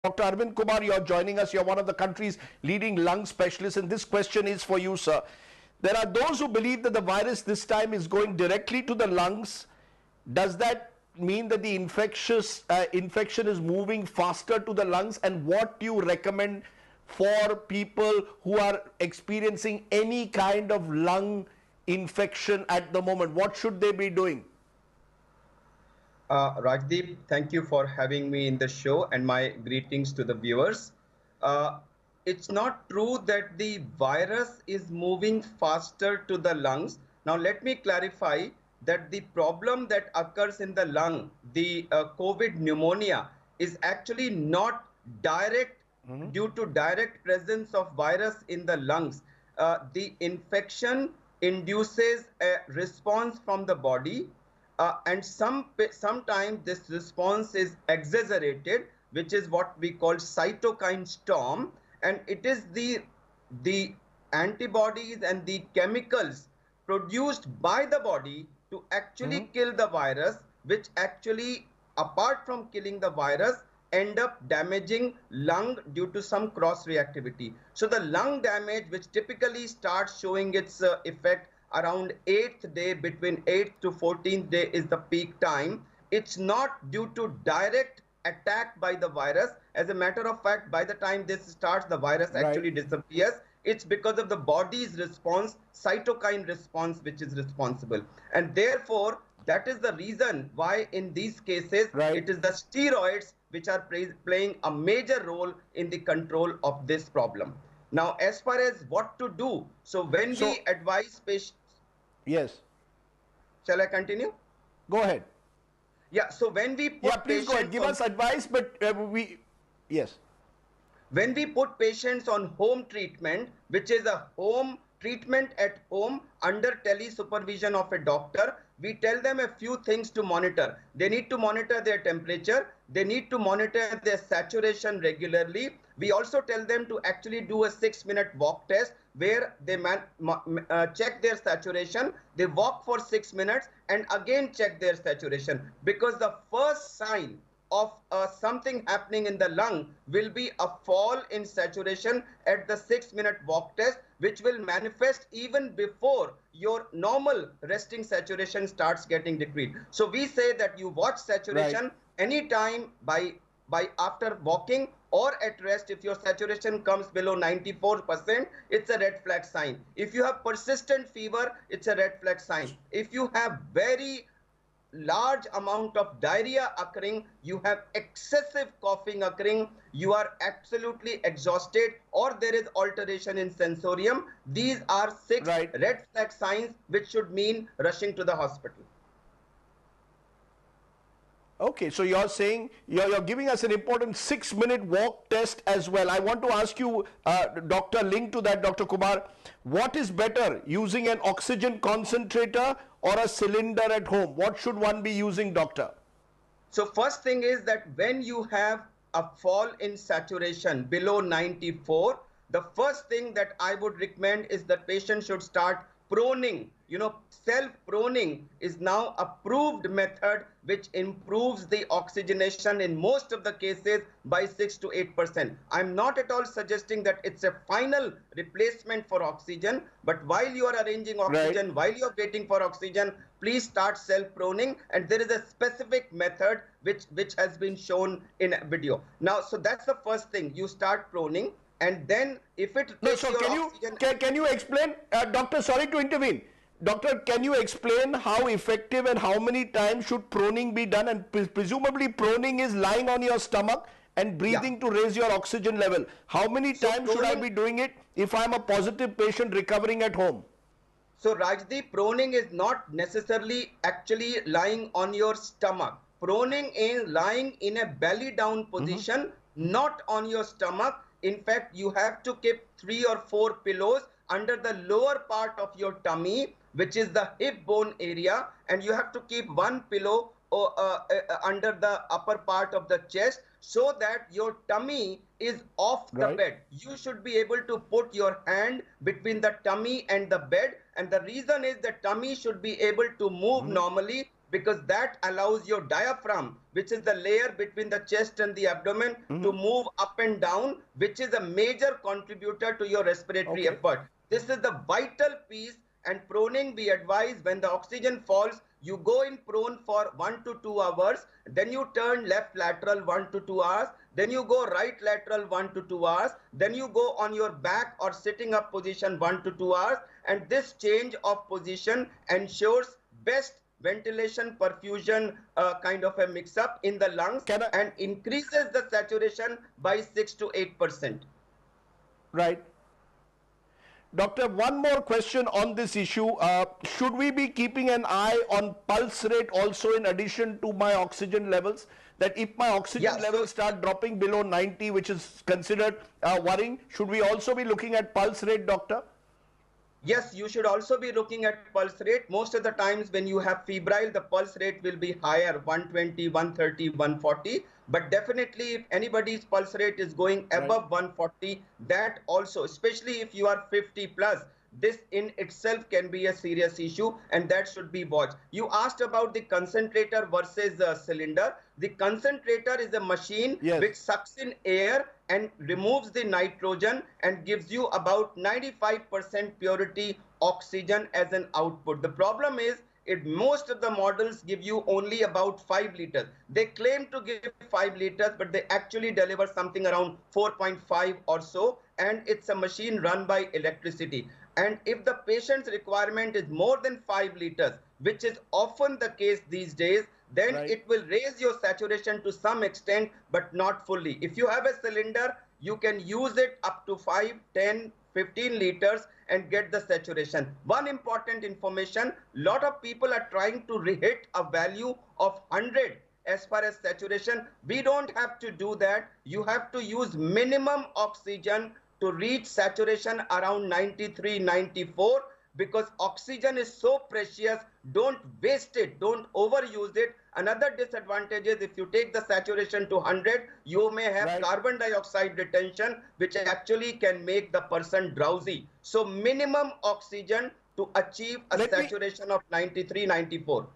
Dr. Arvind Kumar, you're joining us. You're one of the country's leading lung specialists, and this question is for you, sir. There are those who believe that the virus this time is going directly to the lungs. Does that mean that the infection is moving faster to the lungs? And what do you recommend for people who are experiencing any kind of lung infection at the moment? What should they be doing? Rajdeep, thank you for having me in the show and my greetings to the viewers. It's not true that the virus is moving faster to the lungs. Now, let me clarify that the problem that occurs in the lung, the COVID pneumonia, is actually not direct due to direct presence of virus in the lungs. The infection induces a response from the body, and sometimes this response is exaggerated, which is what we call cytokine storm, and it is the antibodies and the chemicals produced by the body to actually kill the virus, which actually, apart from killing the virus, end up damaging lung due to some cross reactivity. So the lung damage, which typically starts showing its effect around 8th day, between 8th to 14th day is the peak time. It's not due to direct attack by the virus. As a matter of fact, by the time this starts, the virus actually disappears. It's because of the body's response, cytokine response, which is responsible. And therefore, that is the reason why in these cases, it is the steroids which are playing a major role in the control of this problem. Now, as far as what to do, so when we advise patients... Yes. Shall I continue? Go ahead. Yeah, so when we put please go ahead. Give us advice, but yes. When we put patients on home treatment, which is a home treatment at home under tele-supervision of a doctor, we tell them a few things to monitor. They need to monitor their temperature. They need to monitor their saturation regularly. We also tell them to actually do a 6-minute walk test where they check their saturation. They walk for 6 minutes and again check their saturation, because the first sign of something happening in the lung will be a fall in saturation at the 6-minute walk test, which will manifest even before your normal resting saturation starts getting decreased. So we say that you watch saturation anytime by after walking or at rest. If your saturation comes below 94%, it's a red flag sign. If you have persistent fever, it's a red flag sign. If you have very large amount of diarrhea occurring, you have excessive coughing occurring, you are absolutely exhausted, or there is alteration in sensorium, these are 6 red flag signs which should mean rushing to the hospital. Okay, so you're saying, you're giving us an important 6-minute walk test as well. I want to ask you, Doctor, linked to that, Dr. Kumar, what is better, using an oxygen concentrator or a cylinder at home? What should one be using, doctor? So first thing is that when you have a fall in saturation below 94, the first thing that I would recommend is that patient should start proning. You know, self-proning is now a proved method which improves the oxygenation in most of the cases by 6 to 8%. I'm not at all suggesting that it's a final replacement for oxygen, but while you are arranging oxygen, while you are waiting for oxygen, please start self-proning, and there is a specific method which has been shown in a video. Now, so that's the first thing. You start proning, and then if it takes can you explain, doctor, sorry to intervene. Doctor, can you explain how effective and how many times should proning be done? And presumably proning is lying on your stomach and breathing to raise your oxygen level. How many times should I be doing it if I'm a positive patient recovering at home? So Rajdeep, proning is not necessarily actually lying on your stomach. Proning is lying in a belly down position, not on your stomach. In fact, you have to keep 3 or 4 pillows under the lower part of your tummy, which is the hip bone area, and you have to keep 1 pillow under the upper part of the chest, so that your tummy is off the bed. You should be able to put your hand between the tummy and the bed, and the reason is the tummy should be able to move normally because that allows your diaphragm, which is the layer between the chest and the abdomen, to move up and down, which is a major contributor to your respiratory effort. This is the vital piece. And proning, we advise when the oxygen falls, you go in prone for 1 to 2 hours, then you turn left lateral 1 to 2 hours, then you go right lateral 1 to 2 hours, then you go on your back or sitting up position 1 to 2 hours, and this change of position ensures best ventilation perfusion kind of a mix-up in the lungs and increases the saturation by 6 to 8%. Right. Doctor, one more question on this issue. Should we be keeping an eye on pulse rate also in addition to my oxygen levels? That if my oxygen levels start dropping below 90, which is considered worrying, should we also be looking at pulse rate, doctor? Yes, you should also be looking at pulse rate. Most of the times when you have febrile, the pulse rate will be higher, 120, 130, 140. But definitely if anybody's pulse rate is going above 140, that also, especially if you are 50 plus, this in itself can be a serious issue, and that should be watched. You asked about the concentrator versus cylinder. The concentrator is a machine which sucks in air and removes the nitrogen and gives you about 95% purity oxygen as an output. The problem is, most of the models give you only about 5 liters. They claim to give 5 liters, but they actually deliver something around 4.5 or so, and it's a machine run by electricity. And if the patient's requirement is more than 5 liters, which is often the case these days, then it will raise your saturation to some extent, but not fully. If you have a cylinder, you can use it up to 5, 10, 15 liters and get the saturation. One important information, lot of people are trying to hit a value of 100 as far as saturation. We don't have to do that. You have to use minimum oxygen to reach saturation around 93, 94, because oxygen is so precious. Don't waste it, don't overuse it. Another disadvantage is if you take the saturation to 100, you may have carbon dioxide retention, which actually can make the person drowsy. So minimum oxygen to achieve a saturation of 93, 94.